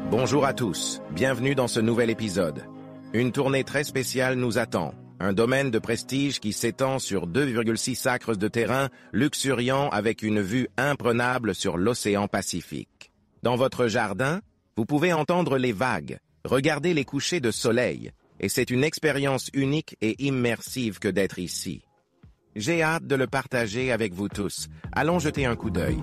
Bonjour à tous, bienvenue dans ce nouvel épisode. Une tournée très spéciale nous attend. Un domaine de prestige qui s'étend sur 2,6 acres de terrain, luxuriant avec une vue imprenable sur l'océan Pacifique. Dans votre jardin, vous pouvez entendre les vagues, regarder les couchers de soleil, et c'est une expérience unique et immersive que d'être ici. J'ai hâte de le partager avec vous tous. Allons jeter un coup d'œil.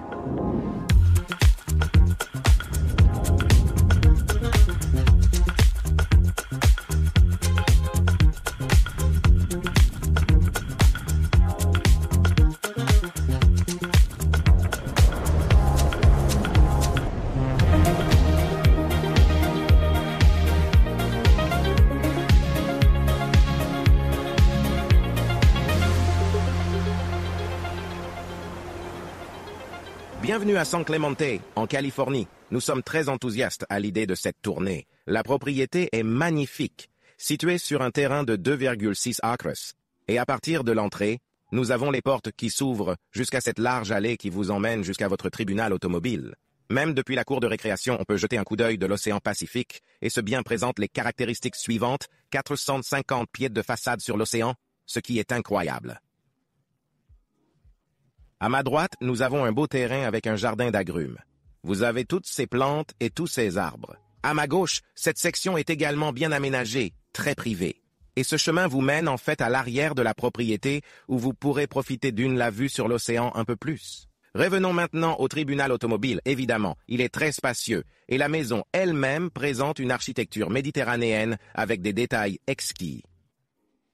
Bienvenue à San Clemente, en Californie. Nous sommes très enthousiastes à l'idée de cette tournée. La propriété est magnifique, située sur un terrain de 2,6 acres. Et à partir de l'entrée, nous avons les portes qui s'ouvrent jusqu'à cette large allée qui vous emmène jusqu'à votre tribunal automobile. Même depuis la cour de récréation, on peut jeter un coup d'œil de l'océan Pacifique, et ce bien présente les caractéristiques suivantes, 450 pieds de façade sur l'océan, ce qui est incroyable. À ma droite, nous avons un beau terrain avec un jardin d'agrumes. Vous avez toutes ces plantes et tous ces arbres. À ma gauche, cette section est également bien aménagée, très privée. Et ce chemin vous mène en fait à l'arrière de la propriété où vous pourrez profiter d'une la vue sur l'océan un peu plus. Revenons maintenant au tribunal automobile, évidemment. Il est très spacieux et la maison elle-même présente une architecture méditerranéenne avec des détails exquis.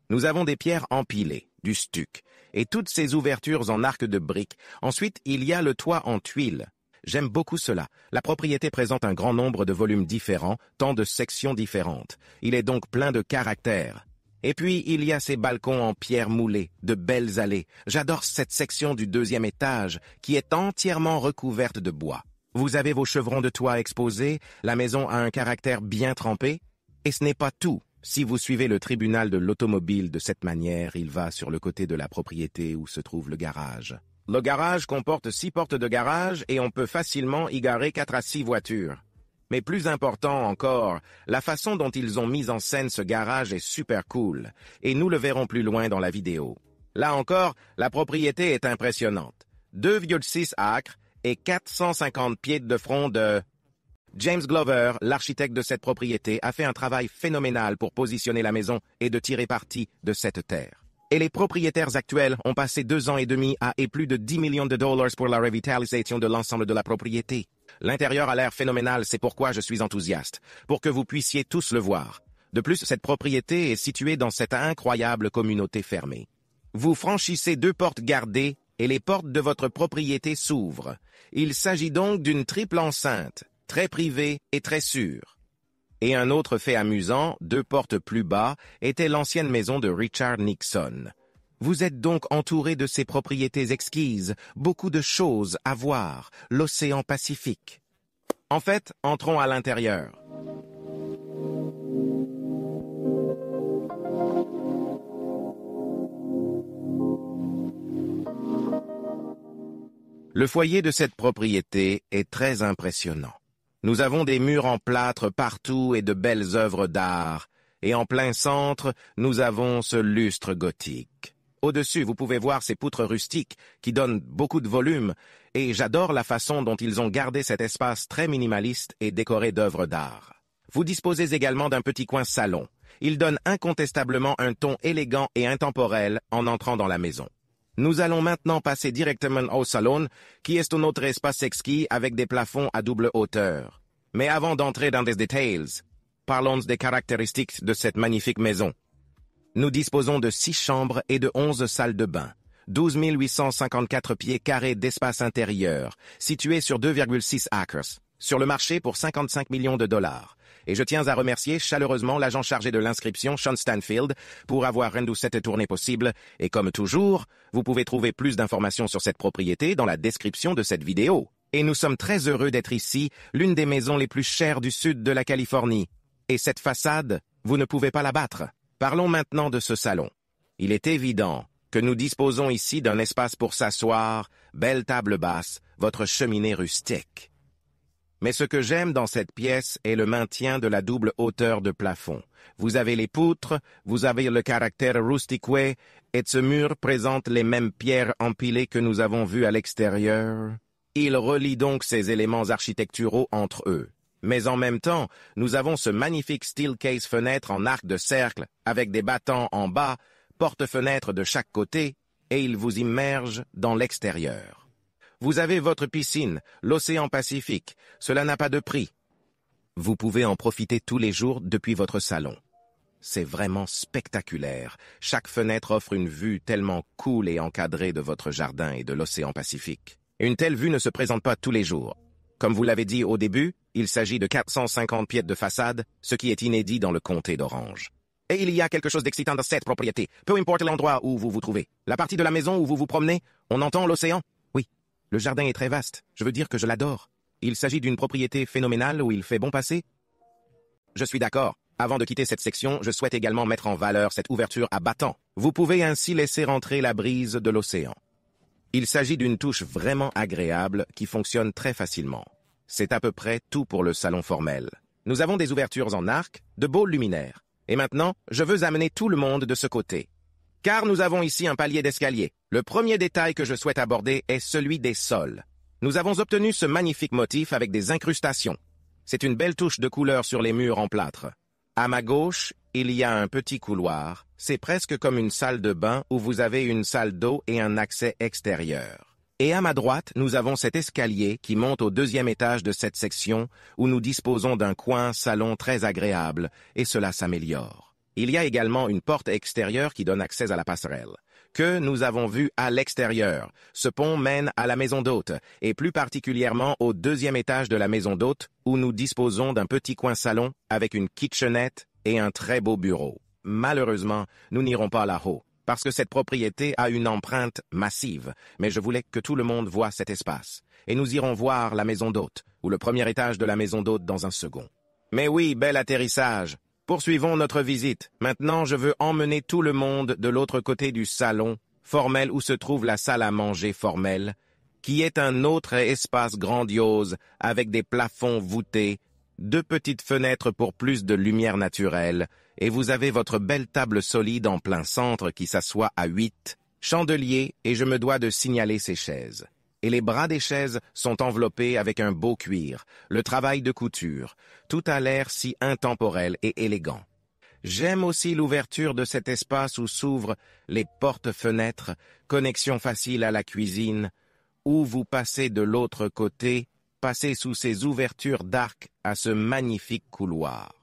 Nous avons des pierres empilées, du stuc, et toutes ces ouvertures en arc de briques. Ensuite, il y a le toit en tuiles. J'aime beaucoup cela. La propriété présente un grand nombre de volumes différents, tant de sections différentes. Il est donc plein de caractère. Et puis, il y a ces balcons en pierre moulée, de belles allées. J'adore cette section du deuxième étage, qui est entièrement recouverte de bois. Vous avez vos chevrons de toit exposés, la maison a un caractère bien trempé, et ce n'est pas tout. Si vous suivez le tribunal de l'automobile de cette manière, il va sur le côté de la propriété où se trouve le garage. Le garage comporte 6 portes de garage et on peut facilement y garer 4 à 6 voitures. Mais plus important encore, la façon dont ils ont mis en scène ce garage est super cool, et nous le verrons plus loin dans la vidéo. Là encore, la propriété est impressionnante. 2,6 acres et 450 pieds de front de... James Glover, l'architecte de cette propriété, a fait un travail phénoménal pour positionner la maison et de tirer parti de cette terre. Et les propriétaires actuels ont passé 2 ans et demi à et plus de 10 millions de dollars pour la revitalisation de l'ensemble de la propriété. L'intérieur a l'air phénoménal, c'est pourquoi je suis enthousiaste, pour que vous puissiez tous le voir. De plus, cette propriété est située dans cette incroyable communauté fermée. Vous franchissez 2 portes gardées et les portes de votre propriété s'ouvrent. Il s'agit donc d'une triple enceinte, très privé et très sûr. Et un autre fait amusant, 2 portes plus bas, était l'ancienne maison de Richard Nixon. Vous êtes donc entouré de ces propriétés exquises, beaucoup de choses à voir, l'océan Pacifique. En fait, entrons à l'intérieur. Le foyer de cette propriété est très impressionnant. Nous avons des murs en plâtre partout et de belles œuvres d'art. Et en plein centre, nous avons ce lustre gothique. Au-dessus, vous pouvez voir ces poutres rustiques qui donnent beaucoup de volume. Et j'adore la façon dont ils ont gardé cet espace très minimaliste et décoré d'œuvres d'art. Vous disposez également d'un petit coin salon. Il donne incontestablement un ton élégant et intemporel en entrant dans la maison. Nous allons maintenant passer directement au salon, qui est un autre espace exquis avec des plafonds à double hauteur. Mais avant d'entrer dans des détails, parlons des caractéristiques de cette magnifique maison. Nous disposons de 6 chambres et de 11 salles de bain, 12 854 pieds carrés d'espace intérieur, situés sur 2,6 acres, sur le marché pour 55 millions de dollars. Et je tiens à remercier chaleureusement l'agent chargé de l'inscription, Sean Stanfield, pour avoir rendu cette tournée possible. Et comme toujours, vous pouvez trouver plus d'informations sur cette propriété dans la description de cette vidéo. Et nous sommes très heureux d'être ici, l'une des maisons les plus chères du sud de la Californie. Et cette façade, vous ne pouvez pas la battre. Parlons maintenant de ce salon. Il est évident que nous disposons ici d'un espace pour s'asseoir, belle table basse, votre cheminée rustique. Mais ce que j'aime dans cette pièce est le maintien de la double hauteur de plafond. Vous avez les poutres, vous avez le caractère rustique, et ce mur présente les mêmes pierres empilées que nous avons vues à l'extérieur. Il relie donc ces éléments architecturaux entre eux. Mais en même temps, nous avons ce magnifique steel case fenêtre en arc de cercle, avec des battants en bas, porte-fenêtres de chaque côté, et il vous immerge dans l'extérieur. Vous avez votre piscine, l'océan Pacifique, cela n'a pas de prix. Vous pouvez en profiter tous les jours depuis votre salon. C'est vraiment spectaculaire. Chaque fenêtre offre une vue tellement cool et encadrée de votre jardin et de l'océan Pacifique. Une telle vue ne se présente pas tous les jours. Comme vous l'avez dit au début, il s'agit de 450 pieds de façade, ce qui est inédit dans le comté d'Orange. Et il y a quelque chose d'excitant dans cette propriété, peu importe l'endroit où vous vous trouvez. La partie de la maison où vous vous promenez, on entend l'océan. Oui, le jardin est très vaste, je veux dire que je l'adore. Il s'agit d'une propriété phénoménale où il fait bon passer. Je suis d'accord. Avant de quitter cette section, je souhaite également mettre en valeur cette ouverture à battants. Vous pouvez ainsi laisser entrer la brise de l'océan. Il s'agit d'une touche vraiment agréable qui fonctionne très facilement. C'est à peu près tout pour le salon formel. Nous avons des ouvertures en arc, de beaux luminaires. Et maintenant, je veux amener tout le monde de ce côté. Car nous avons ici un palier d'escalier. Le premier détail que je souhaite aborder est celui des sols. Nous avons obtenu ce magnifique motif avec des incrustations. C'est une belle touche de couleur sur les murs en plâtre. À ma gauche, il y a un petit couloir. C'est presque comme une salle de bain où vous avez une salle d'eau et un accès extérieur. Et à ma droite, nous avons cet escalier qui monte au deuxième étage de cette section où nous disposons d'un coin salon très agréable et cela s'améliore. Il y a également une porte extérieure qui donne accès à la passerelle, que nous avons vue à l'extérieur. Ce pont mène à la maison d'hôte et plus particulièrement au deuxième étage de la maison d'hôte où nous disposons d'un petit coin salon avec une kitchenette et un très beau bureau. Malheureusement, nous n'irons pas là-haut, parce que cette propriété a une empreinte massive, mais je voulais que tout le monde voie cet espace. Et nous irons voir la maison d'hôte, ou le premier étage de la maison d'hôte dans un second. Mais oui, bel atterrissage. Poursuivons notre visite. Maintenant, je veux emmener tout le monde de l'autre côté du salon, formel où se trouve la salle à manger formelle, qui est un autre espace grandiose, avec des plafonds voûtés, 2 petites fenêtres pour plus de lumière naturelle, et vous avez votre belle table solide en plein centre qui s'assoit à 8, chandeliers, et je me dois de signaler ces chaises. Et les bras des chaises sont enveloppés avec un beau cuir, le travail de couture. Tout a l'air si intemporel et élégant. J'aime aussi l'ouverture de cet espace où s'ouvrent les portes-fenêtres, connexion facile à la cuisine, où vous passez de l'autre côté, passez sous ces ouvertures d'arc à ce magnifique couloir.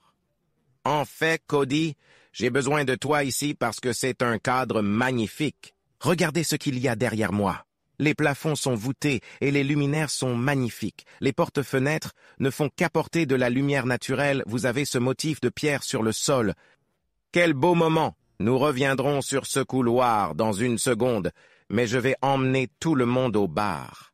En fait, Cody, j'ai besoin de toi ici parce que c'est un cadre magnifique. Regardez ce qu'il y a derrière moi. Les plafonds sont voûtés et les luminaires sont magnifiques. Les portes-fenêtres ne font qu'apporter de la lumière naturelle. Vous avez ce motif de pierre sur le sol. Quel beau moment! Nous reviendrons sur ce couloir dans une seconde, mais je vais emmener tout le monde au bar.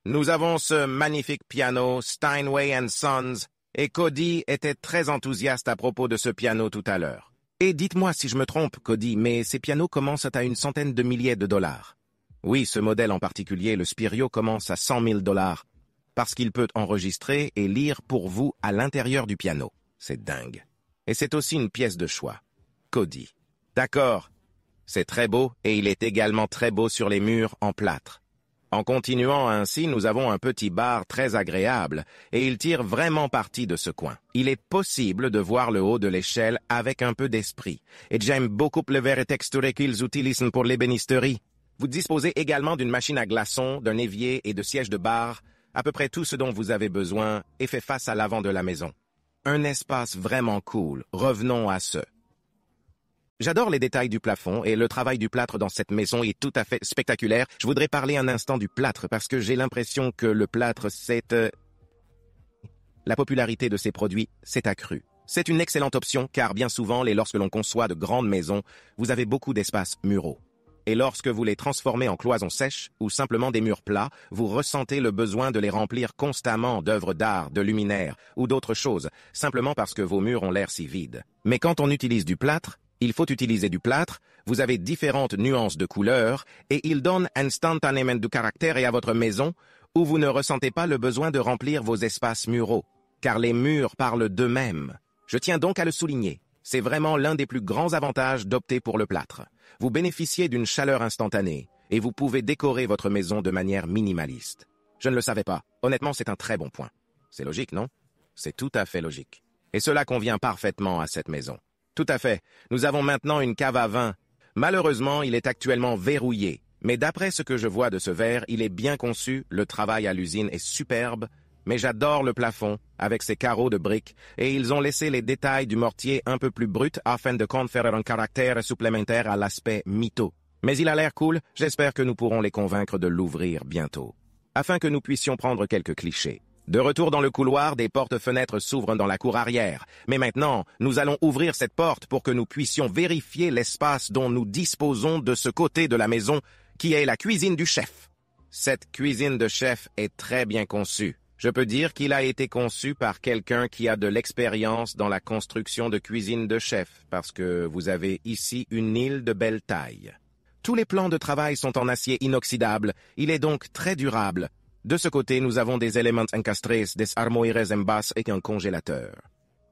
Nous avons ce magnifique piano Steinway & Sons, et Cody était très enthousiaste à propos de ce piano tout à l'heure. Et dites-moi si je me trompe, Cody, mais ces pianos commencent à une centaine de milliers de dollars. Oui, ce modèle en particulier, le Spirio, commence à 100 000 $, parce qu'il peut enregistrer et lire pour vous à l'intérieur du piano. C'est dingue. Et c'est aussi une pièce de choix. Cody. D'accord. C'est très beau, et il est également très beau sur les murs en plâtre. En continuant ainsi, nous avons un petit bar très agréable, et il tire vraiment parti de ce coin. Il est possible de voir le haut de l'échelle avec un peu d'esprit, et j'aime beaucoup le verre texturé qu'ils utilisent pour l'ébénisterie. Vous disposez également d'une machine à glaçons, d'un évier et de sièges de bar, à peu près tout ce dont vous avez besoin, et fait face à l'avant de la maison. Un espace vraiment cool, revenons à ce. J'adore les détails du plafond et le travail du plâtre dans cette maison est tout à fait spectaculaire. Je voudrais parler un instant du plâtre parce que j'ai l'impression que le plâtre, La popularité de ces produits s'est accrue. C'est une excellente option car bien souvent, lorsque l'on conçoit de grandes maisons, vous avez beaucoup d'espaces muraux. Et lorsque vous les transformez en cloisons sèches ou simplement des murs plats, vous ressentez le besoin de les remplir constamment d'œuvres d'art, de luminaires ou d'autres choses, simplement parce que vos murs ont l'air si vides. Mais quand on utilise du plâtre, il faut utiliser du plâtre, vous avez différentes nuances de couleurs et il donne instantanément du caractère et à votre maison où vous ne ressentez pas le besoin de remplir vos espaces muraux, car les murs parlent d'eux-mêmes. Je tiens donc à le souligner. C'est vraiment l'un des plus grands avantages d'opter pour le plâtre. Vous bénéficiez d'une chaleur instantanée et vous pouvez décorer votre maison de manière minimaliste. Je ne le savais pas. Honnêtement, c'est un très bon point. C'est logique, non? C'est tout à fait logique. Et cela convient parfaitement à cette maison. Tout à fait. Nous avons maintenant une cave à vin. Malheureusement, il est actuellement verrouillé. Mais d'après ce que je vois de ce verre, il est bien conçu, le travail à l'usine est superbe, mais j'adore le plafond, avec ses carreaux de briques, et ils ont laissé les détails du mortier un peu plus bruts afin de conférer un caractère supplémentaire à l'aspect mytho. Mais il a l'air cool, j'espère que nous pourrons les convaincre de l'ouvrir bientôt. Afin que nous puissions prendre quelques clichés. De retour dans le couloir, des portes-fenêtres s'ouvrent dans la cour arrière. Mais maintenant, nous allons ouvrir cette porte pour que nous puissions vérifier l'espace dont nous disposons de ce côté de la maison, qui est la cuisine du chef. Cette cuisine de chef est très bien conçue. Je peux dire qu'il a été conçu par quelqu'un qui a de l'expérience dans la construction de cuisine de chef, parce que vous avez ici une île de belle taille. Tous les plans de travail sont en acier inoxydable, il est donc très durable. De ce côté, nous avons des éléments encastrés, des armoires en basse et un congélateur.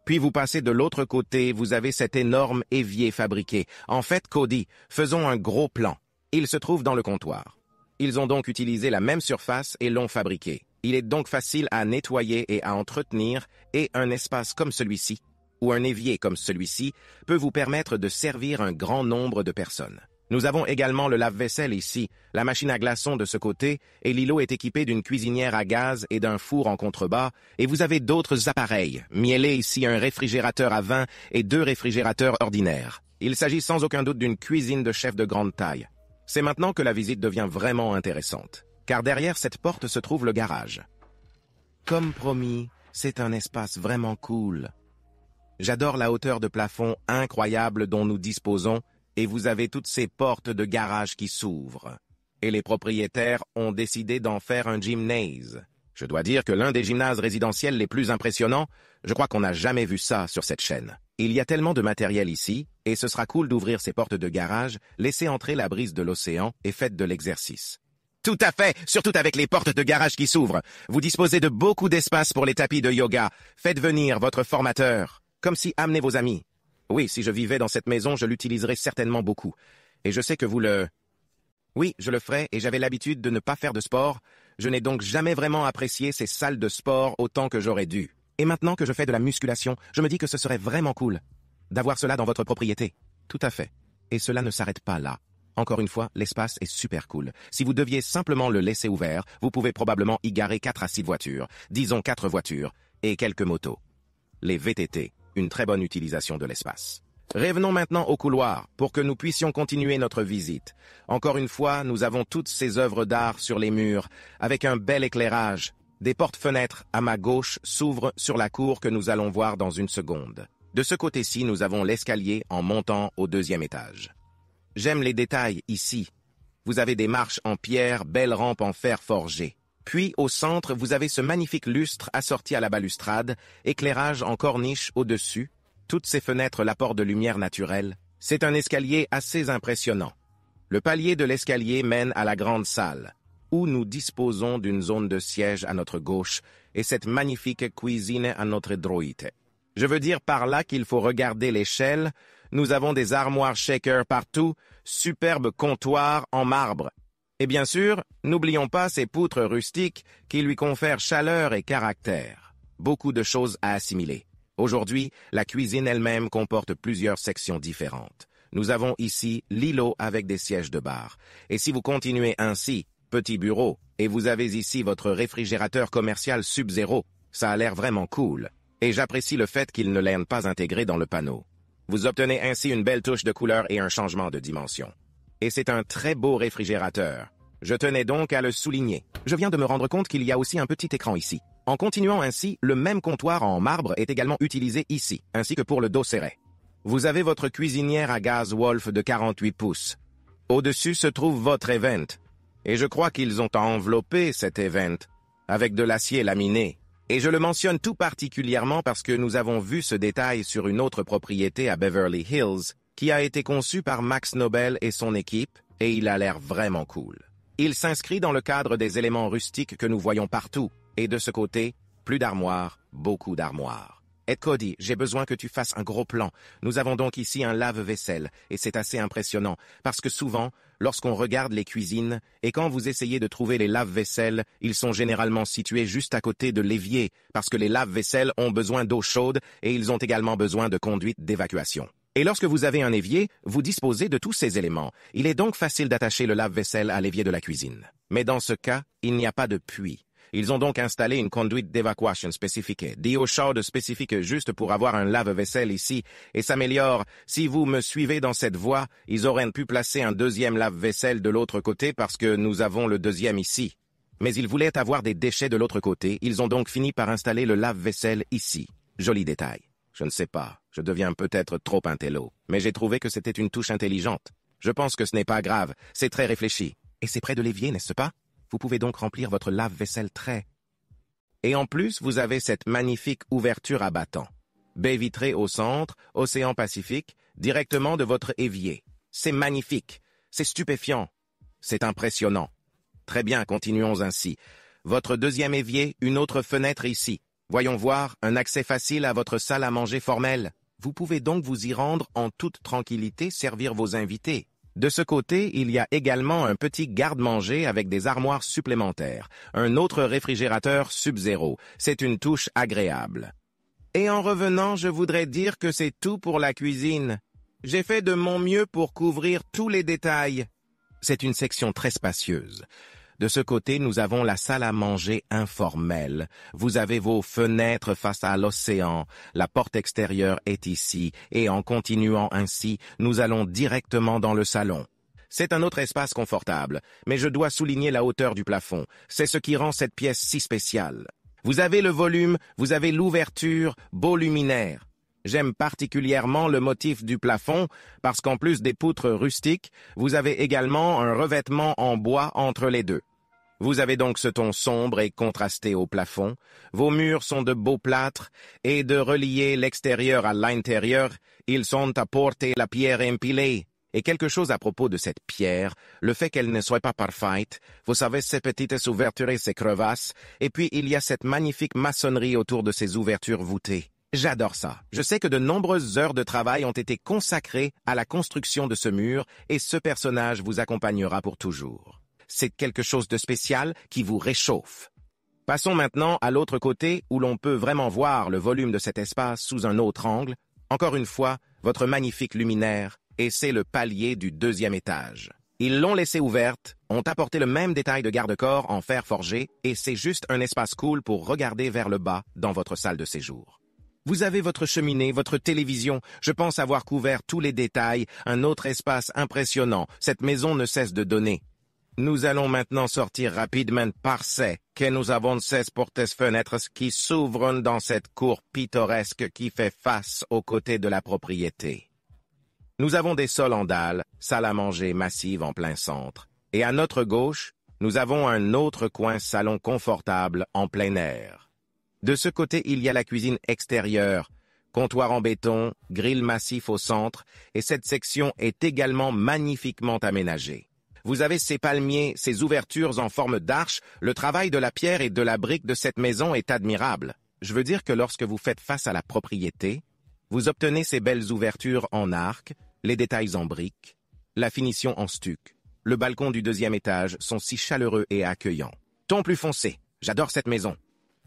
Puis vous passez de l'autre côté, vous avez cet énorme évier fabriqué. En fait, Cody, faisons un gros plan. Il se trouve dans le comptoir. Ils ont donc utilisé la même surface et l'ont fabriqué. Il est donc facile à nettoyer et à entretenir, et un espace comme celui-ci, ou un évier comme celui-ci, peut vous permettre de servir un grand nombre de personnes. Nous avons également le lave-vaisselle ici, la machine à glaçons de ce côté, et l'îlot est équipé d'une cuisinière à gaz et d'un four en contrebas, et vous avez d'autres appareils, mielés ici un réfrigérateur à vin et 2 réfrigérateurs ordinaires. Il s'agit sans aucun doute d'une cuisine de chef de grande taille. C'est maintenant que la visite devient vraiment intéressante, car derrière cette porte se trouve le garage. Comme promis, c'est un espace vraiment cool. J'adore la hauteur de plafond incroyable dont nous disposons, et vous avez toutes ces portes de garage qui s'ouvrent. Et les propriétaires ont décidé d'en faire un gymnase. Je dois dire que l'un des gymnases résidentiels les plus impressionnants, je crois qu'on n'a jamais vu ça sur cette chaîne. Il y a tellement de matériel ici, et ce sera cool d'ouvrir ces portes de garage, laissez entrer la brise de l'océan et faites de l'exercice. Tout à fait, surtout avec les portes de garage qui s'ouvrent. Vous disposez de beaucoup d'espace pour les tapis de yoga. Faites venir votre formateur, comme si amenez vos amis. Oui, si je vivais dans cette maison, je l'utiliserais certainement beaucoup. Et je sais que vous le... Oui, je le ferai, et j'avais l'habitude de ne pas faire de sport. Je n'ai donc jamais vraiment apprécié ces salles de sport autant que j'aurais dû. Et maintenant que je fais de la musculation, je me dis que ce serait vraiment cool d'avoir cela dans votre propriété. Tout à fait. Et cela ne s'arrête pas là. Encore une fois, l'espace est super cool. Si vous deviez simplement le laisser ouvert, vous pouvez probablement y garer 4 à 6 voitures, disons 4 voitures, et quelques motos. Les VTT, une très bonne utilisation de l'espace. Revenons maintenant au couloir, pour que nous puissions continuer notre visite. Encore une fois, nous avons toutes ces œuvres d'art sur les murs, avec un bel éclairage. Des portes-fenêtres à ma gauche s'ouvrent sur la cour que nous allons voir dans une seconde. De ce côté-ci, nous avons l'escalier en montant au 2e étage. J'aime les détails ici. Vous avez des marches en pierre, belles rampes en fer forgé. Puis, au centre, vous avez ce magnifique lustre assorti à la balustrade, éclairage en corniche au-dessus. Toutes ces fenêtres l'apportent de lumière naturelle. C'est un escalier assez impressionnant. Le palier de l'escalier mène à la grande salle, où nous disposons d'une zone de siège à notre gauche et cette magnifique cuisine à notre droite. Je veux dire par là qu'il faut regarder l'échelle. Nous avons des armoires shaker partout, superbes comptoirs en marbre. Et bien sûr, n'oublions pas ces poutres rustiques qui lui confèrent chaleur et caractère. Beaucoup de choses à assimiler. Aujourd'hui, la cuisine elle-même comporte plusieurs sections différentes. Nous avons ici l'îlot avec des sièges de bar. Et si vous continuez ainsi, petit bureau, et vous avez ici votre réfrigérateur commercial Sub-Zero, ça a l'air vraiment cool. Et j'apprécie le fait qu'il ne l'ait pas intégré dans le panneau. Vous obtenez ainsi une belle touche de couleur et un changement de dimension. Et c'est un très beau réfrigérateur. Je tenais donc à le souligner. Je viens de me rendre compte qu'il y a aussi un petit écran ici. En continuant ainsi, le même comptoir en marbre est également utilisé ici, ainsi que pour le dos serré. Vous avez votre cuisinière à gaz Wolf de 48 pouces. Au-dessus se trouve votre event. Et je crois qu'ils ont enveloppé cet event avec de l'acier laminé. Et je le mentionne tout particulièrement parce que nous avons vu ce détail sur une autre propriété à Beverly Hills qui a été conçue par Max Nobel et son équipe, et il a l'air vraiment cool. Il s'inscrit dans le cadre des éléments rustiques que nous voyons partout. Et de ce côté, plus d'armoires, beaucoup d'armoires. Ed Cody, j'ai besoin que tu fasses un gros plan. Nous avons donc ici un lave-vaisselle, et c'est assez impressionnant, parce que souvent, lorsqu'on regarde les cuisines, et quand vous essayez de trouver les lave-vaisselles, ils sont généralement situés juste à côté de l'évier, parce que les lave-vaisselles ont besoin d'eau chaude, et ils ont également besoin de conduites d'évacuation. Et lorsque vous avez un évier, vous disposez de tous ces éléments. Il est donc facile d'attacher le lave-vaisselle à l'évier de la cuisine. Mais dans ce cas, il n'y a pas de puits. Ils ont donc installé une conduite d'évacuation spécifique, d'eau chaude spécifique juste pour avoir un lave-vaisselle ici, et s'améliore. Si vous me suivez dans cette voie, ils auraient pu placer un deuxième lave-vaisselle de l'autre côté parce que nous avons le deuxième ici. Mais ils voulaient avoir des déchets de l'autre côté, ils ont donc fini par installer le lave-vaisselle ici. Joli détail. Je ne sais pas, je deviens peut-être trop intello, mais j'ai trouvé que c'était une touche intelligente. Je pense que ce n'est pas grave, c'est très réfléchi. Et c'est près de l'évier, n'est-ce pas? Vous pouvez donc remplir votre lave-vaisselle très. Et en plus, vous avez cette magnifique ouverture à battant. Baie vitrée au centre, océan Pacifique, directement de votre évier. C'est magnifique, c'est stupéfiant, c'est impressionnant. Très bien, continuons ainsi. Votre deuxième évier, une autre fenêtre ici. Voyons voir, un accès facile à votre salle à manger formelle. Vous pouvez donc vous y rendre en toute tranquillité, servir vos invités. De ce côté, il y a également un petit garde-manger avec des armoires supplémentaires, un autre réfrigérateur Sub-Zero. C'est une touche agréable. Et en revenant, je voudrais dire que c'est tout pour la cuisine. J'ai fait de mon mieux pour couvrir tous les détails. C'est une section très spacieuse. De ce côté, nous avons la salle à manger informelle. Vous avez vos fenêtres face à l'océan. La porte extérieure est ici. Et en continuant ainsi, nous allons directement dans le salon. C'est un autre espace confortable, mais je dois souligner la hauteur du plafond. C'est ce qui rend cette pièce si spéciale. Vous avez le volume, vous avez l'ouverture, beau luminaire. J'aime particulièrement le motif du plafond parce qu'en plus des poutres rustiques, vous avez également un revêtement en bois entre les deux. Vous avez donc ce ton sombre et contrasté au plafond. Vos murs sont de beaux plâtres et de relier l'extérieur à l'intérieur, ils sont apportés la pierre empilée. Et quelque chose à propos de cette pierre, le fait qu'elle ne soit pas parfaite, vous savez ces petites ouvertures et ces crevasses, et puis il y a cette magnifique maçonnerie autour de ces ouvertures voûtées. J'adore ça. Je sais que de nombreuses heures de travail ont été consacrées à la construction de ce mur et ce personnage vous accompagnera pour toujours. C'est quelque chose de spécial qui vous réchauffe. Passons maintenant à l'autre côté où l'on peut vraiment voir le volume de cet espace sous un autre angle. Encore une fois, votre magnifique luminaire, et c'est le palier du deuxième étage. Ils l'ont laissée ouverte, ont apporté le même détail de garde-corps en fer forgé et c'est juste un espace cool pour regarder vers le bas dans votre salle de séjour. Vous avez votre cheminée, votre télévision, je pense avoir couvert tous les détails, un autre espace impressionnant, cette maison ne cesse de donner. Nous allons maintenant sortir rapidement parce que nous avons 16 portes-fenêtres qui s'ouvrent dans cette cour pittoresque qui fait face aux côtés de la propriété. Nous avons des sols en dalles, salle à manger massive en plein centre, et à notre gauche, nous avons un autre coin salon confortable en plein air. De ce côté, il y a la cuisine extérieure, comptoir en béton, grille massif au centre, et cette section est également magnifiquement aménagée. Vous avez ces palmiers, ces ouvertures en forme d'arche, le travail de la pierre et de la brique de cette maison est admirable. Je veux dire que lorsque vous faites face à la propriété, vous obtenez ces belles ouvertures en arc, les détails en briques, la finition en stuc. Le balcon du deuxième étage sont si chaleureux et accueillants. Ton plus foncé, j'adore cette maison.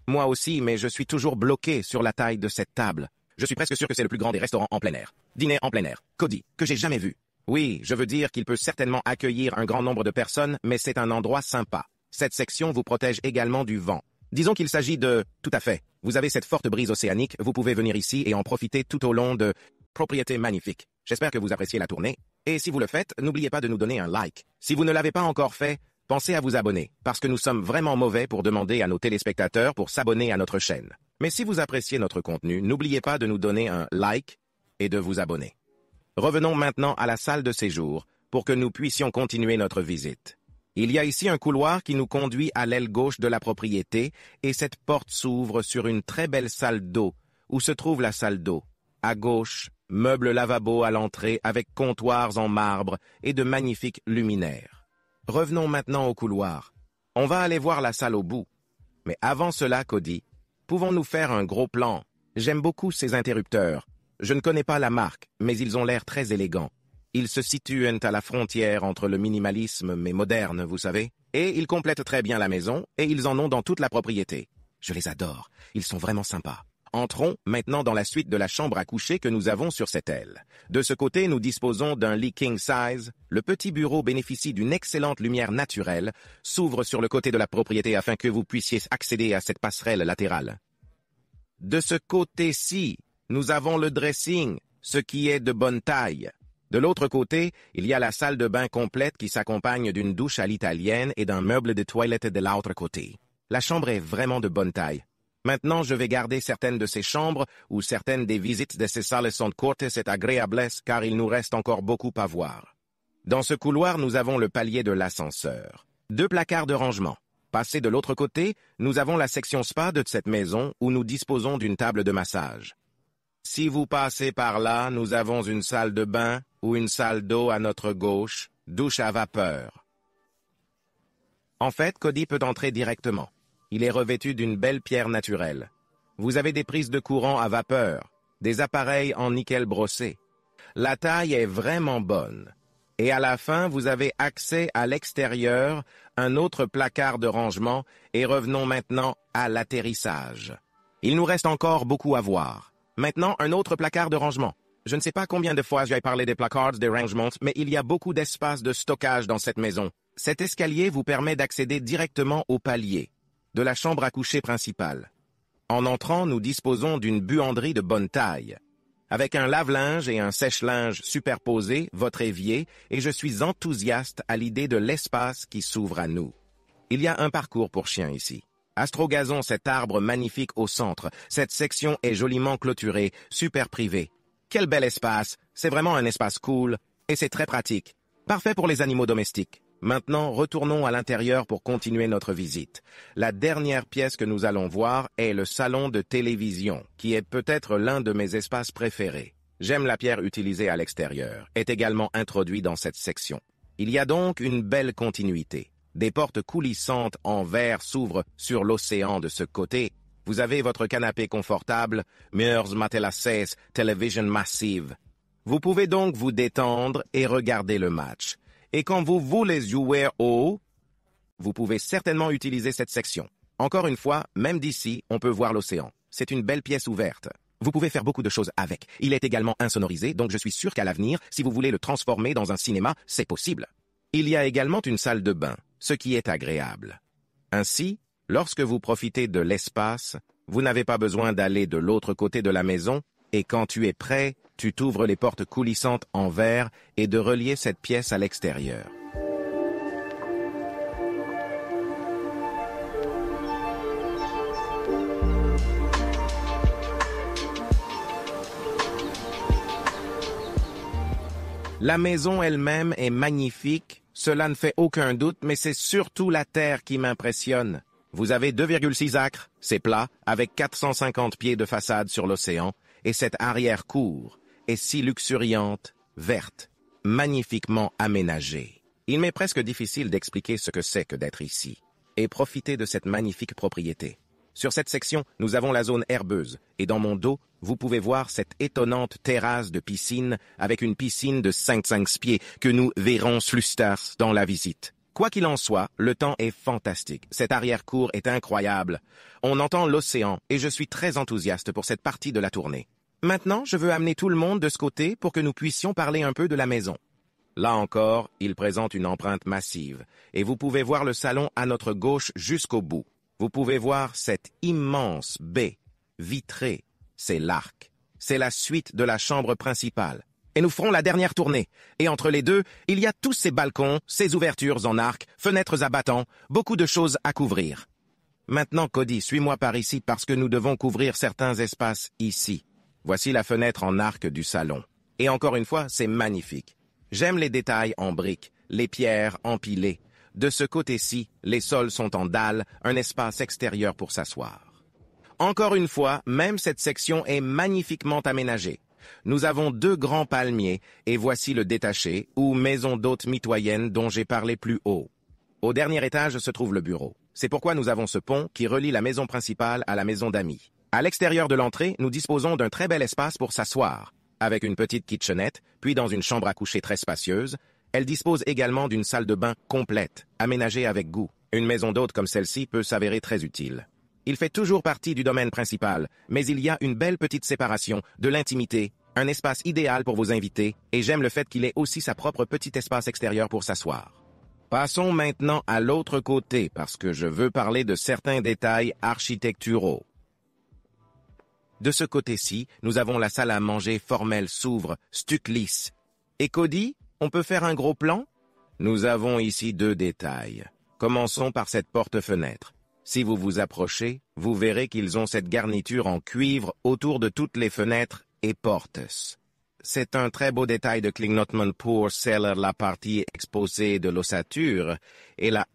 Moi aussi, mais je suis toujours bloqué sur la taille de cette table. Je suis presque sûr que c'est le plus grand des restaurants en plein air. Dîner en plein air. Cody, que j'ai jamais vu. Oui, je veux dire qu'il peut certainement accueillir un grand nombre de personnes, mais c'est un endroit sympa. Cette section vous protège également du vent. Disons qu'il s'agit de... Tout à fait. Vous avez cette forte brise océanique, vous pouvez venir ici et en profiter tout au long de... Propriété magnifique. J'espère que vous appréciez la tournée. Et si vous le faites, n'oubliez pas de nous donner un like. Si vous ne l'avez pas encore fait, pensez à vous abonner, parce que nous sommes vraiment mauvais pour demander à nos téléspectateurs pour s'abonner à notre chaîne. Mais si vous appréciez notre contenu, n'oubliez pas de nous donner un like et de vous abonner. Revenons maintenant à la salle de séjour pour que nous puissions continuer notre visite. Il y a ici un couloir qui nous conduit à l'aile gauche de la propriété et cette porte s'ouvre sur une très belle salle d'eau où se trouve la salle d'eau. À gauche, meuble lavabo à l'entrée avec comptoirs en marbre et de magnifiques luminaires. Revenons maintenant au couloir. On va aller voir la salle au bout. Mais avant cela, Cody, pouvons-nous faire un gros plan? J'aime beaucoup ces interrupteurs. Je ne connais pas la marque, mais ils ont l'air très élégants. Ils se situent à la frontière entre le minimalisme mais moderne, vous savez. Et ils complètent très bien la maison, et ils en ont dans toute la propriété. Je les adore, ils sont vraiment sympas. Entrons maintenant dans la suite de la chambre à coucher que nous avons sur cette aile. De ce côté, nous disposons d'un lit king size. Le petit bureau bénéficie d'une excellente lumière naturelle, s'ouvre sur le côté de la propriété afin que vous puissiez accéder à cette passerelle latérale. De ce côté-ci, nous avons le dressing, ce qui est de bonne taille. De l'autre côté, il y a la salle de bain complète qui s'accompagne d'une douche à l'italienne et d'un meuble de toilette de l'autre côté. La chambre est vraiment de bonne taille. Maintenant, je vais garder certaines de ces chambres ou certaines des visites de ces salles sont courtes et agréables car il nous reste encore beaucoup à voir. Dans ce couloir, nous avons le palier de l'ascenseur. 2 placards de rangement. Passé de l'autre côté, nous avons la section spa de cette maison où nous disposons d'une table de massage. Si vous passez par là, nous avons une salle de bain ou une salle d'eau à notre gauche, douche à vapeur. En fait, Cody peut entrer directement. Il est revêtu d'une belle pierre naturelle. Vous avez des prises de courant à vapeur, des appareils en nickel brossé. La taille est vraiment bonne. Et à la fin, vous avez accès à l'extérieur, un autre placard de rangement, et revenons maintenant à l'atterrissage. Il nous reste encore beaucoup à voir. Maintenant, un autre placard de rangement. Je ne sais pas combien de fois j'ai parlé des placards de rangement, mais il y a beaucoup d'espace de stockage dans cette maison. Cet escalier vous permet d'accéder directement au palier de la chambre à coucher principale. En entrant, nous disposons d'une buanderie de bonne taille. Avec un lave-linge et un sèche-linge superposés, votre évier, et je suis enthousiaste à l'idée de l'espace qui s'ouvre à nous. Il y a un parcours pour chiens ici. Astrogazon, cet arbre magnifique au centre. Cette section est joliment clôturée, super privée. Quel bel espace, c'est vraiment un espace cool, et c'est très pratique. Parfait pour les animaux domestiques. Maintenant, retournons à l'intérieur pour continuer notre visite. La dernière pièce que nous allons voir est le salon de télévision, qui est peut-être l'un de mes espaces préférés. J'aime la pierre utilisée à l'extérieur, est également introduit dans cette section. Il y a donc une belle continuité. Des portes coulissantes en verre s'ouvrent sur l'océan de ce côté. Vous avez votre canapé confortable, murs matelassés, télévision massive. Vous pouvez donc vous détendre et regarder le match. Et quand vous voulez jouer au, vous pouvez certainement utiliser cette section. Encore une fois, même d'ici, on peut voir l'océan. C'est une belle pièce ouverte. Vous pouvez faire beaucoup de choses avec. Il est également insonorisé, donc je suis sûr qu'à l'avenir, si vous voulez le transformer dans un cinéma, c'est possible. Il y a également une salle de bain, ce qui est agréable. Ainsi, lorsque vous profitez de l'espace, vous n'avez pas besoin d'aller de l'autre côté de la maison, et quand tu es prêt, tu t'ouvres les portes coulissantes en verre et de relier cette pièce à l'extérieur. La maison elle-même est magnifique, cela ne fait aucun doute, mais c'est surtout la terre qui m'impressionne. Vous avez 2,6 acres, c'est plat, avec 450 pieds de façade sur l'océan, et cette arrière-cour est si luxuriante, verte, magnifiquement aménagée. Il m'est presque difficile d'expliquer ce que c'est que d'être ici, et profiter de cette magnifique propriété. Sur cette section, nous avons la zone herbeuse, et dans mon dos, vous pouvez voir cette étonnante terrasse de piscine avec une piscine de 5 pieds que nous verrons plus tard dans la visite. Quoi qu'il en soit, le temps est fantastique. Cette arrière-cour est incroyable. On entend l'océan et je suis très enthousiaste pour cette partie de la tournée. Maintenant, je veux amener tout le monde de ce côté pour que nous puissions parler un peu de la maison. Là encore, il présente une empreinte massive et vous pouvez voir le salon à notre gauche jusqu'au bout. Vous pouvez voir cette immense baie vitrée. C'est l'arc. C'est la suite de la chambre principale. Et nous ferons la dernière tournée. Et entre les deux, il y a tous ces balcons, ces ouvertures en arc, fenêtres à battants, beaucoup de choses à couvrir. Maintenant, Cody, suis-moi par ici parce que nous devons couvrir certains espaces ici. Voici la fenêtre en arc du salon. Et encore une fois, c'est magnifique. J'aime les détails en briques, les pierres empilées. De ce côté-ci, les sols sont en dalles, un espace extérieur pour s'asseoir. Encore une fois, même cette section est magnifiquement aménagée. Nous avons 2 grands palmiers, et voici le détaché, ou maison d'hôte mitoyenne dont j'ai parlé plus haut. Au dernier étage se trouve le bureau. C'est pourquoi nous avons ce pont qui relie la maison principale à la maison d'amis. À l'extérieur de l'entrée, nous disposons d'un très bel espace pour s'asseoir, avec une petite kitchenette, puis dans une chambre à coucher très spacieuse. Elle dispose également d'une salle de bain complète, aménagée avec goût. Une maison d'hôte comme celle-ci peut s'avérer très utile. Il fait toujours partie du domaine principal, mais il y a une belle petite séparation, de l'intimité, un espace idéal pour vos invités, et j'aime le fait qu'il ait aussi sa propre petit espace extérieur pour s'asseoir. Passons maintenant à l'autre côté, parce que je veux parler de certains détails architecturaux. De ce côté-ci, nous avons la salle à manger formelle s'ouvre, stuc lisse. Et Cody, on peut faire un gros plan? Nous avons ici 2 détails. Commençons par cette porte-fenêtre. Si vous vous approchez, vous verrez qu'ils ont cette garniture en cuivre autour de toutes les fenêtres et portes. C'est un très beau détail de clignotement pour sceller la partie exposée de l'ossature, et là,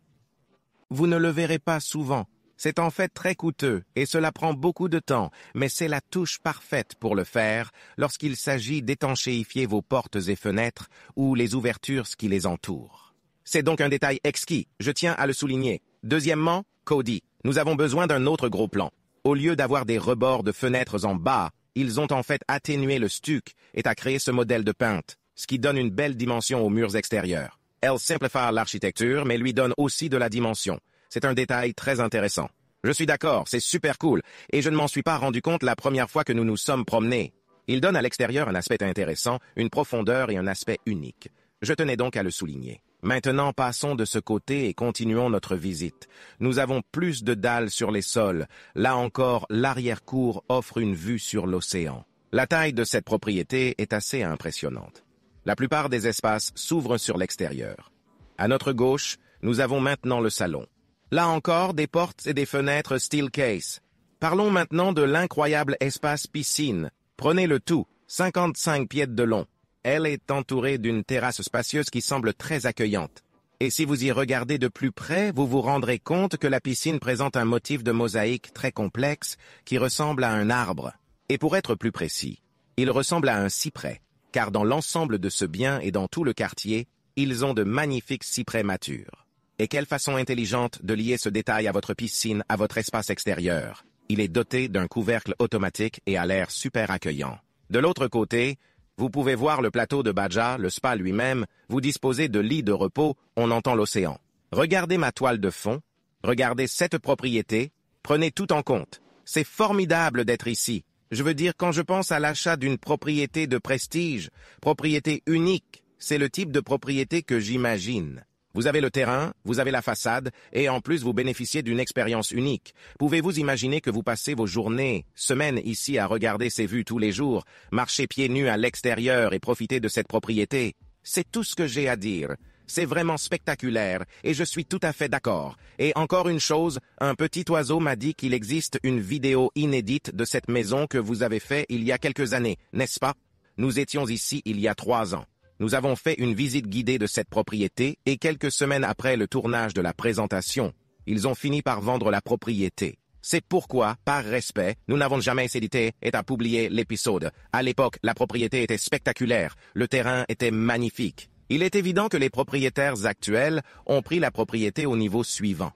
vous ne le verrez pas souvent. C'est en fait très coûteux, et cela prend beaucoup de temps, mais c'est la touche parfaite pour le faire lorsqu'il s'agit d'étanchéifier vos portes et fenêtres ou les ouvertures qui les entourent. C'est donc un détail exquis, je tiens à le souligner. Deuxièmement, Cody, nous avons besoin d'un autre gros plan. Au lieu d'avoir des rebords de fenêtres en bas, ils ont en fait atténué le stuc et à créer ce modèle de peintre, ce qui donne une belle dimension aux murs extérieurs. Elle simplifie l'architecture, mais lui donne aussi de la dimension. C'est un détail très intéressant. Je suis d'accord, c'est super cool, et je ne m'en suis pas rendu compte la première fois que nous nous sommes promenés. Il donne à l'extérieur un aspect intéressant, une profondeur et un aspect unique. Je tenais donc à le souligner. Maintenant, passons de ce côté et continuons notre visite. Nous avons plus de dalles sur les sols. Là encore, l'arrière-cour offre une vue sur l'océan. La taille de cette propriété est assez impressionnante. La plupart des espaces s'ouvrent sur l'extérieur. À notre gauche, nous avons maintenant le salon. Là encore, des portes et des fenêtres steel case. Parlons maintenant de l'incroyable espace piscine. Prenez le tout, 55 pieds de long. Elle est entourée d'une terrasse spacieuse qui semble très accueillante. Et si vous y regardez de plus près, vous vous rendrez compte que la piscine présente un motif de mosaïque très complexe qui ressemble à un arbre. Et pour être plus précis, il ressemble à un cyprès, car dans l'ensemble de ce bien et dans tout le quartier, ils ont de magnifiques cyprès matures. Et quelle façon intelligente de lier ce détail à votre piscine, à votre espace extérieur. Il est doté d'un couvercle automatique et a l'air super accueillant. De l'autre côté, vous pouvez voir le plateau de Baja, le spa lui-même, vous disposez de lits de repos, on entend l'océan. Regardez ma toile de fond, regardez cette propriété, prenez tout en compte. C'est formidable d'être ici. Je veux dire, quand je pense à l'achat d'une propriété de prestige, propriété unique, c'est le type de propriété que j'imagine. Vous avez le terrain, vous avez la façade, et en plus vous bénéficiez d'une expérience unique. Pouvez-vous imaginer que vous passez vos journées, semaines ici à regarder ces vues tous les jours, marcher pieds nus à l'extérieur et profiter de cette propriété? C'est tout ce que j'ai à dire. C'est vraiment spectaculaire, et je suis tout à fait d'accord. Et encore une chose, un petit oiseau m'a dit qu'il existe une vidéo inédite de cette maison que vous avez fait il y a quelques années, n'est-ce pas? Nous étions ici il y a 3 ans. Nous avons fait une visite guidée de cette propriété et quelques semaines après le tournage de la présentation, ils ont fini par vendre la propriété. C'est pourquoi, par respect, nous n'avons jamais hésité à publier l'épisode. À l'époque, la propriété était spectaculaire, le terrain était magnifique. Il est évident que les propriétaires actuels ont pris la propriété au niveau suivant.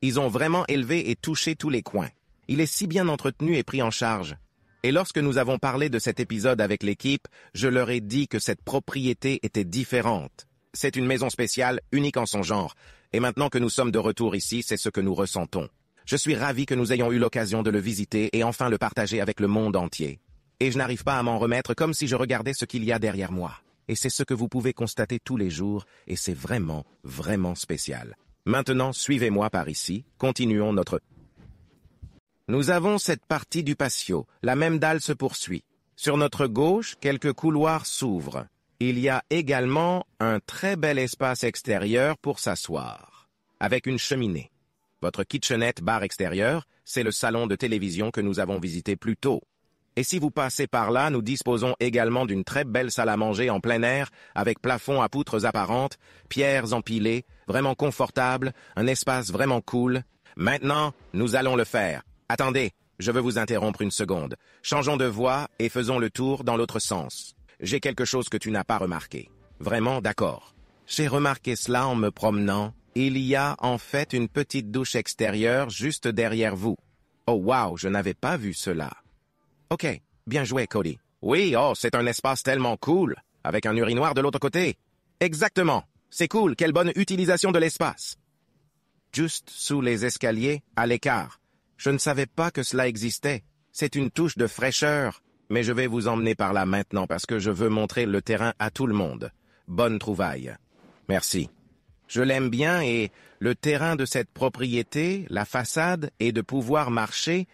Ils ont vraiment élevé et touché tous les coins. Il est si bien entretenu et pris en charge. Et lorsque nous avons parlé de cet épisode avec l'équipe, je leur ai dit que cette propriété était différente. C'est une maison spéciale, unique en son genre. Et maintenant que nous sommes de retour ici, c'est ce que nous ressentons. Je suis ravi que nous ayons eu l'occasion de le visiter et enfin le partager avec le monde entier. Et je n'arrive pas à m'en remettre comme si je regardais ce qu'il y a derrière moi. Et c'est ce que vous pouvez constater tous les jours, et c'est vraiment, vraiment spécial. Maintenant, suivez-moi par ici, continuons notre... Nous avons cette partie du patio, la même dalle se poursuit. Sur notre gauche, quelques couloirs s'ouvrent. Il y a également un très bel espace extérieur pour s'asseoir, avec une cheminée. Votre kitchenette bar extérieur, c'est le salon de télévision que nous avons visité plus tôt. Et si vous passez par là, nous disposons également d'une très belle salle à manger en plein air, avec plafond à poutres apparentes, pierres empilées, vraiment confortable, un espace vraiment cool. Maintenant, nous allons le faire. Attendez, je veux vous interrompre une seconde. Changeons de voie et faisons le tour dans l'autre sens. J'ai quelque chose que tu n'as pas remarqué. Vraiment d'accord. J'ai remarqué cela en me promenant. Il y a en fait une petite douche extérieure juste derrière vous. Oh wow, je n'avais pas vu cela. Ok, bien joué, Cody. Oui, oh, c'est un espace tellement cool, avec un urinoir de l'autre côté. Exactement, c'est cool, quelle bonne utilisation de l'espace. Juste sous les escaliers, à l'écart. Je ne savais pas que cela existait. C'est une touche de fraîcheur. Mais je vais vous emmener par là maintenant parce que je veux montrer le terrain à tout le monde. Bonne trouvaille. Merci. Je l'aime bien et le terrain de cette propriété, la façade, est de pouvoir marcher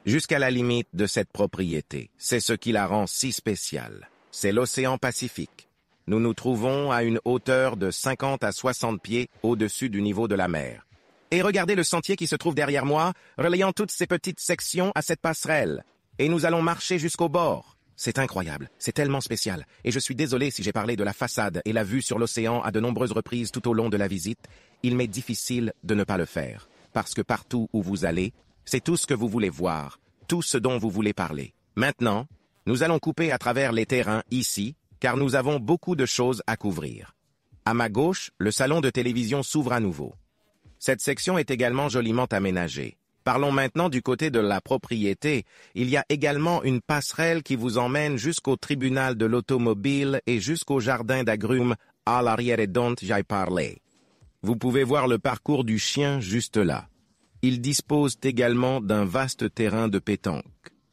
jusqu'à la limite de cette propriété. C'est ce qui la rend si spéciale. C'est l'océan Pacifique. Nous nous trouvons à une hauteur de 50 à 60 pieds au-dessus du niveau de la mer. Et regardez le sentier qui se trouve derrière moi, relayant toutes ces petites sections à cette passerelle. Et nous allons marcher jusqu'au bord. C'est incroyable, c'est tellement spécial. Et je suis désolé si j'ai parlé de la façade et la vue sur l'océan à de nombreuses reprises tout au long de la visite. Il m'est difficile de ne pas le faire. Parce que partout où vous allez, c'est tout ce que vous voulez voir, tout ce dont vous voulez parler. Maintenant, nous allons couper à travers les terrains ici, car nous avons beaucoup de choses à couvrir. À ma gauche, le salon de télévision s'ouvre à nouveau. Cette section est également joliment aménagée. Parlons maintenant du côté de la propriété. Il y a également une passerelle qui vous emmène jusqu'au tribunal de l'automobile et jusqu'au jardin d'agrumes à l'arrière dont j'ai parlé. Vous pouvez voir le parcours du chien juste là. Ils disposent également d'un vaste terrain de pétanque.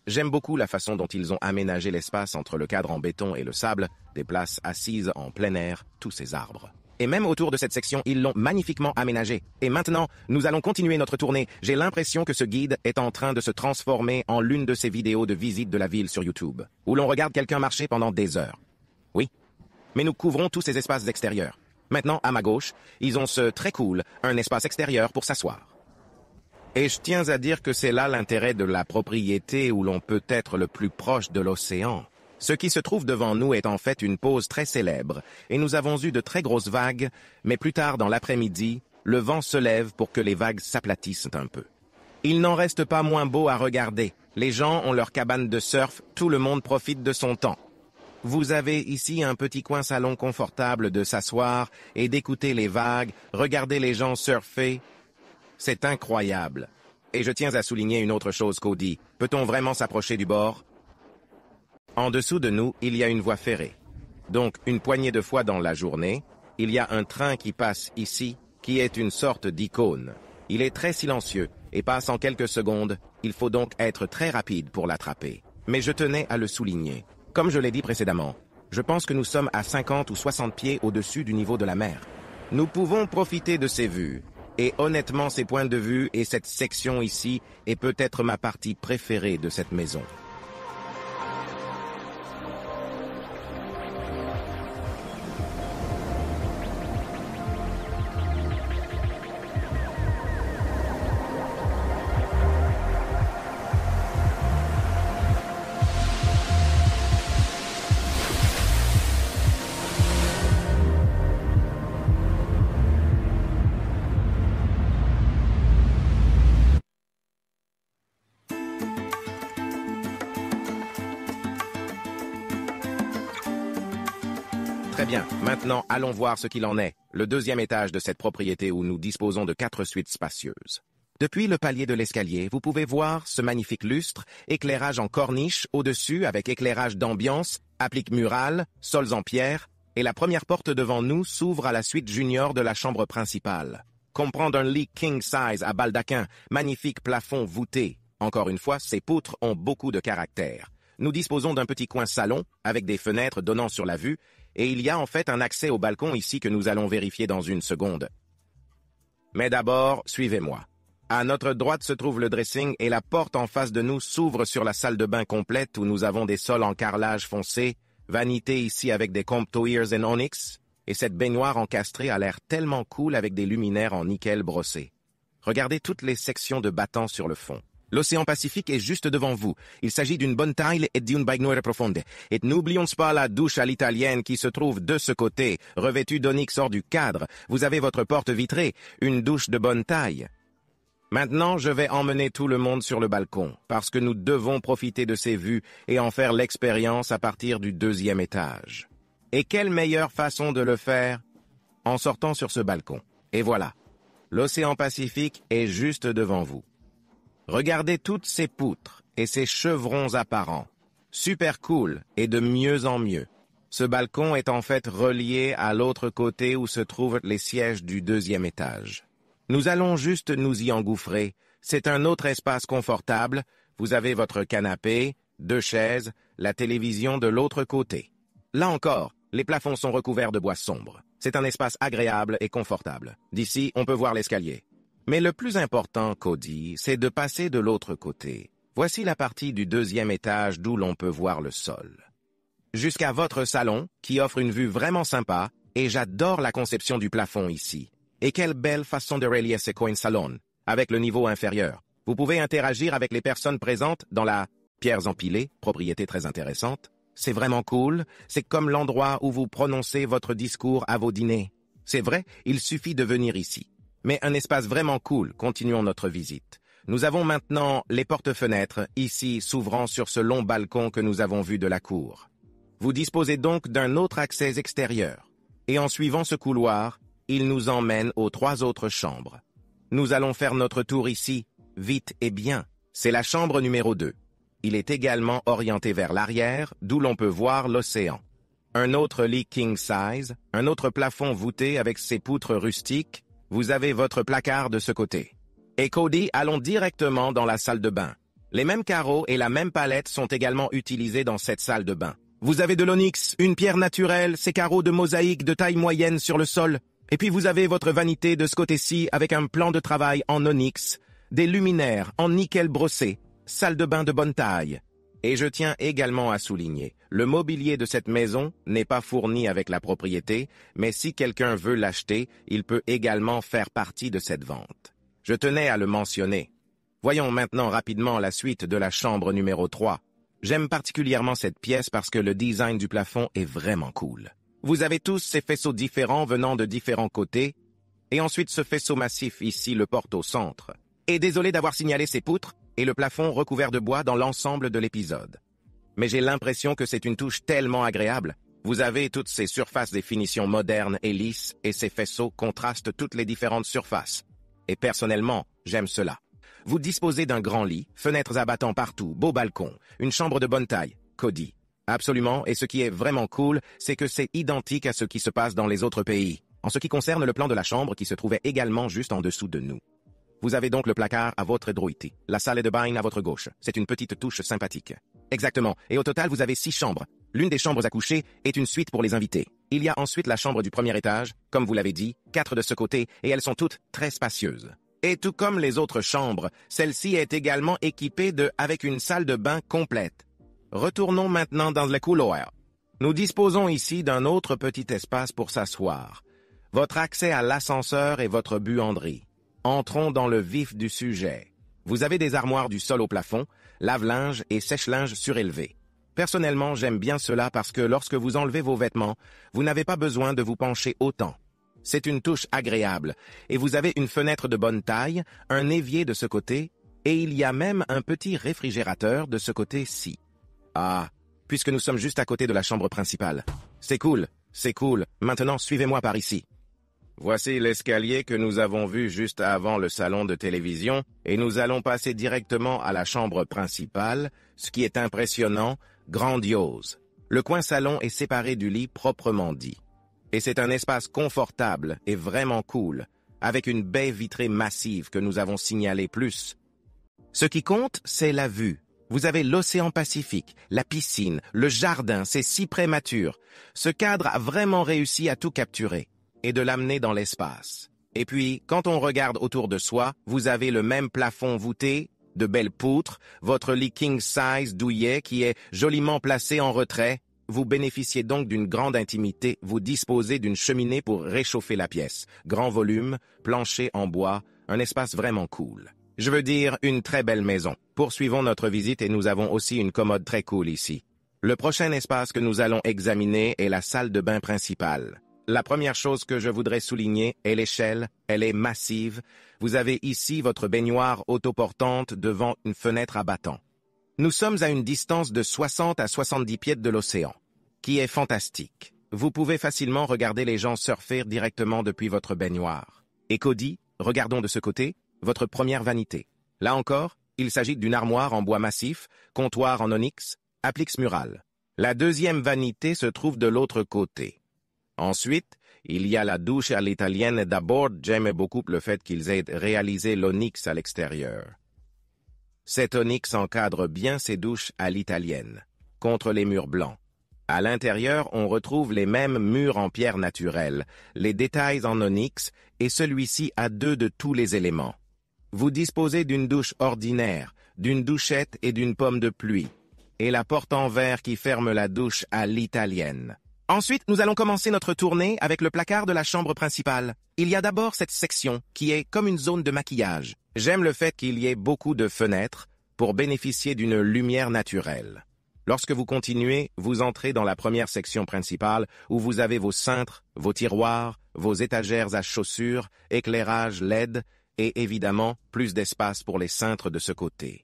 J'aime beaucoup la façon dont ils ont aménagé l'espace entre le cadre en béton et le sable, des places assises en plein air, tous ces arbres. Et même autour de cette section, ils l'ont magnifiquement aménagé. Et maintenant, nous allons continuer notre tournée. J'ai l'impression que ce guide est en train de se transformer en l'une de ces vidéos de visite de la ville sur YouTube, où l'on regarde quelqu'un marcher pendant des heures. Oui, mais nous couvrons tous ces espaces extérieurs. Maintenant, à ma gauche, ils ont ce très cool, un espace extérieur pour s'asseoir. Et je tiens à dire que c'est là l'intérêt de la propriété où l'on peut être le plus proche de l'océan. Ce qui se trouve devant nous est en fait une pause très célèbre, et nous avons eu de très grosses vagues, mais plus tard dans l'après-midi, le vent se lève pour que les vagues s'aplatissent un peu. Il n'en reste pas moins beau à regarder. Les gens ont leur cabane de surf, tout le monde profite de son temps. Vous avez ici un petit coin salon confortable de s'asseoir et d'écouter les vagues, regarder les gens surfer. C'est incroyable. Et je tiens à souligner une autre chose, Cody. Peut-on vraiment s'approcher du bord? En dessous de nous, il y a une voie ferrée. Donc, une poignée de fois dans la journée, il y a un train qui passe ici, qui est une sorte d'icône. Il est très silencieux et passe en quelques secondes. Il faut donc être très rapide pour l'attraper. Mais je tenais à le souligner. Comme je l'ai dit précédemment, je pense que nous sommes à 50 ou 60 pieds au-dessus du niveau de la mer. Nous pouvons profiter de ces vues. Et honnêtement, ces points de vue et cette section ici est peut-être ma partie préférée de cette maison. Très bien, maintenant allons voir ce qu'il en est, le deuxième étage de cette propriété où nous disposons de 4 suites spacieuses. Depuis le palier de l'escalier, vous pouvez voir ce magnifique lustre, éclairage en corniche au-dessus avec éclairage d'ambiance, applique murale, sols en pierre, et la première porte devant nous s'ouvre à la suite junior de la chambre principale. Comprend un lit king size à baldaquin, magnifique plafond voûté. Encore une fois, ces poutres ont beaucoup de caractère. Nous disposons d'un petit coin salon, avec des fenêtres donnant sur la vue, et il y a en fait un accès au balcon ici que nous allons vérifier dans une seconde. Mais d'abord, suivez-moi. À notre droite se trouve le dressing et la porte en face de nous s'ouvre sur la salle de bain complète où nous avons des sols en carrelage foncé, vanité ici avec des comptoirs en onyx, et cette baignoire encastrée a l'air tellement cool avec des luminaires en nickel brossé. Regardez toutes les sections de battants sur le fond. L'océan Pacifique est juste devant vous. Il s'agit d'une bonne taille et d'une baignoire profonde. Et n'oublions pas la douche à l'italienne qui se trouve de ce côté, revêtue d'onyx hors du cadre. Vous avez votre porte vitrée, une douche de bonne taille. Maintenant, je vais emmener tout le monde sur le balcon, parce que nous devons profiter de ces vues et en faire l'expérience à partir du 2e étage. Et quelle meilleure façon de le faire? en sortant sur ce balcon. Et voilà, l'océan Pacifique est juste devant vous. Regardez toutes ces poutres et ces chevrons apparents. Super cool et de mieux en mieux. Ce balcon est en fait relié à l'autre côté où se trouvent les sièges du deuxième étage. Nous allons juste nous y engouffrer. C'est un autre espace confortable. Vous avez votre canapé, 2 chaises, la télévision de l'autre côté. Là encore, les plafonds sont recouverts de bois sombre. C'est un espace agréable et confortable. D'ici, on peut voir l'escalier. Mais le plus important, Cody, c'est de passer de l'autre côté. Voici la partie du deuxième étage d'où l'on peut voir le sol. Jusqu'à votre salon, qui offre une vue vraiment sympa, et j'adore la conception du plafond ici. Et quelle belle façon de relier ce coin salon, avec le niveau inférieur. Vous pouvez interagir avec les personnes présentes dans la pierres empilées, propriété très intéressante. C'est vraiment cool, c'est comme l'endroit où vous prononcez votre discours à vos dîners. C'est vrai, il suffit de venir ici. Mais un espace vraiment cool, continuons notre visite. Nous avons maintenant les porte-fenêtres, ici s'ouvrant sur ce long balcon que nous avons vu de la cour. Vous disposez donc d'un autre accès extérieur. Et en suivant ce couloir, il nous emmène aux 3 autres chambres. Nous allons faire notre tour ici, vite et bien. C'est la chambre numéro 2. Il est également orienté vers l'arrière, d'où l'on peut voir l'océan. Un autre lit king size, un autre plafond voûté avec ses poutres rustiques. Vous avez votre placard de ce côté. Et Cody, allons directement dans la salle de bain. Les mêmes carreaux et la même palette sont également utilisés dans cette salle de bain. Vous avez de l'onyx, une pierre naturelle, ces carreaux de mosaïque de taille moyenne sur le sol. Et puis vous avez votre vanité de ce côté-ci avec un plan de travail en onyx, des luminaires en nickel brossé, salle de bain de bonne taille. Et je tiens également à souligner, le mobilier de cette maison n'est pas fourni avec la propriété, mais si quelqu'un veut l'acheter, il peut également faire partie de cette vente. Je tenais à le mentionner. Voyons maintenant rapidement la suite de la chambre numéro 3. J'aime particulièrement cette pièce parce que le design du plafond est vraiment cool. Vous avez tous ces faisceaux différents venant de différents côtés, et ensuite ce faisceau massif ici le porte au centre. Et désolé d'avoir signalé ces poutres et le plafond recouvert de bois dans l'ensemble de l'épisode. Mais j'ai l'impression que c'est une touche tellement agréable. Vous avez toutes ces surfaces des finitions modernes et lisses, et ces faisceaux contrastent toutes les différentes surfaces. Et personnellement, j'aime cela. Vous disposez d'un grand lit, fenêtres abattant partout, beau balcon, une chambre de bonne taille. Cody. Absolument, et ce qui est vraiment cool, c'est que c'est identique à ce qui se passe dans les autres pays, en ce qui concerne le plan de la chambre qui se trouvait également juste en dessous de nous. Vous avez donc le placard à votre droite, la salle de bain à votre gauche. C'est une petite touche sympathique. Exactement, et au total vous avez 6 chambres. L'une des chambres à coucher est une suite pour les invités. Il y a ensuite la chambre du premier étage, comme vous l'avez dit, 4 de ce côté, et elles sont toutes très spacieuses. Et tout comme les autres chambres, celle-ci est également équipée avec une salle de bain complète. Retournons maintenant dans le couloir. Nous disposons ici d'un autre petit espace pour s'asseoir. Votre accès à l'ascenseur et votre buanderie. Entrons dans le vif du sujet. Vous avez des armoires du sol au plafond, lave-linge et sèche-linge surélevés. Personnellement, j'aime bien cela parce que lorsque vous enlevez vos vêtements, vous n'avez pas besoin de vous pencher autant. C'est une touche agréable, et vous avez une fenêtre de bonne taille, un évier de ce côté, et il y a même un petit réfrigérateur de ce côté-ci. Ah, puisque nous sommes juste à côté de la chambre principale. C'est cool, c'est cool. Maintenant, suivez-moi par ici. Voici l'escalier que nous avons vu juste avant le salon de télévision, et nous allons passer directement à la chambre principale, ce qui est impressionnant, grandiose. Le coin salon est séparé du lit proprement dit. Et c'est un espace confortable et vraiment cool, avec une baie vitrée massive que nous avons signalée plus. Ce qui compte, c'est la vue. Vous avez l'océan Pacifique, la piscine, le jardin, c'est si prématuré. Ce cadre a vraiment réussi à tout capturer et de l'amener dans l'espace. Et puis, quand on regarde autour de soi, vous avez le même plafond voûté, de belles poutres, votre lit king size douillet qui est joliment placé en retrait. Vous bénéficiez donc d'une grande intimité, vous disposez d'une cheminée pour réchauffer la pièce, grand volume, plancher en bois, un espace vraiment cool. Je veux dire, une très belle maison. Poursuivons notre visite et nous avons aussi une commode très cool ici. Le prochain espace que nous allons examiner est la salle de bain principale. La première chose que je voudrais souligner est l'échelle, elle est massive. Vous avez ici votre baignoire autoportante devant une fenêtre à battant. Nous sommes à une distance de 60 à 70 pieds de l'océan, qui est fantastique. vous pouvez facilement regarder les gens surfer directement depuis votre baignoire. Et Cody, regardons de ce côté, votre première vanité. Là encore, il s'agit d'une armoire en bois massif, comptoir en onyx, applique murale. La deuxième vanité se trouve de l'autre côté. Ensuite, il y a la douche à l'italienne. D'abord, j'aime beaucoup le fait qu'ils aient réalisé l'onyx à l'extérieur. Cet onyx encadre bien ces douches à l'italienne, contre les murs blancs. À l'intérieur, on retrouve les mêmes murs en pierre naturelle, les détails en onyx, et celui-ci a deux de tous les éléments. Vous disposez d'une douche ordinaire, d'une douchette et d'une pomme de pluie, et la porte en verre qui ferme la douche à l'italienne. Ensuite, nous allons commencer notre tournée avec le placard de la chambre principale. Il y a d'abord cette section, qui est comme une zone de maquillage. J'aime le fait qu'il y ait beaucoup de fenêtres pour bénéficier d'une lumière naturelle. Lorsque vous continuez, vous entrez dans la première section principale où vous avez vos cintres, vos tiroirs, vos étagères à chaussures, éclairage LED et évidemment plus d'espace pour les cintres de ce côté.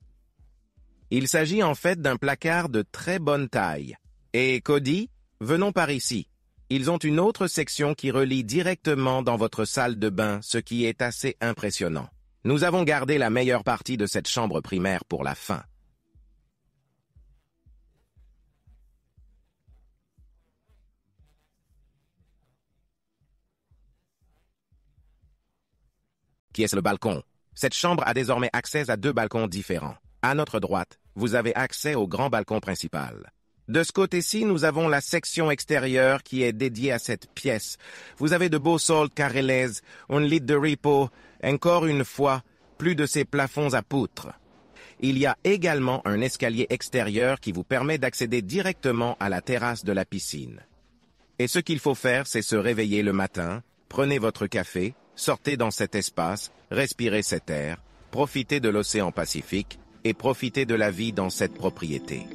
Il s'agit en fait d'un placard de très bonne taille. Et Cody, venons par ici. Ils ont une autre section qui relie directement dans votre salle de bain, ce qui est assez impressionnant. Nous avons gardé la meilleure partie de cette chambre primaire pour la fin. Qui est le balcon. Cette chambre a désormais accès à deux balcons différents. À notre droite, vous avez accès au grand balcon principal. De ce côté-ci, nous avons la section extérieure qui est dédiée à cette pièce. Vous avez de beaux sols carrelés, un lit de repos, encore une fois, plus de ces plafonds à poutres. Il y a également un escalier extérieur qui vous permet d'accéder directement à la terrasse de la piscine. Et ce qu'il faut faire, c'est se réveiller le matin, prenez votre café, sortez dans cet espace, respirez cet air, profitez de l'océan Pacifique et profitez de la vie dans cette propriété.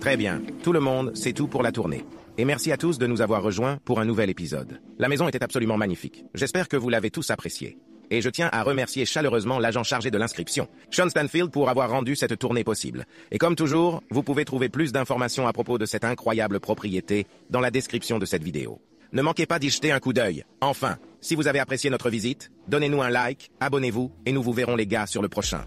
Très bien, tout le monde, c'est tout pour la tournée. Et merci à tous de nous avoir rejoints pour un nouvel épisode. La maison était absolument magnifique. J'espère que vous l'avez tous appréciée. Et je tiens à remercier chaleureusement l'agent chargé de l'inscription, Sean Stanfield, pour avoir rendu cette tournée possible. Et comme toujours, vous pouvez trouver plus d'informations à propos de cette incroyable propriété dans la description de cette vidéo. Ne manquez pas d'y jeter un coup d'œil. Enfin, si vous avez apprécié notre visite, donnez-nous un like, abonnez-vous, et nous vous verrons les gars sur le prochain.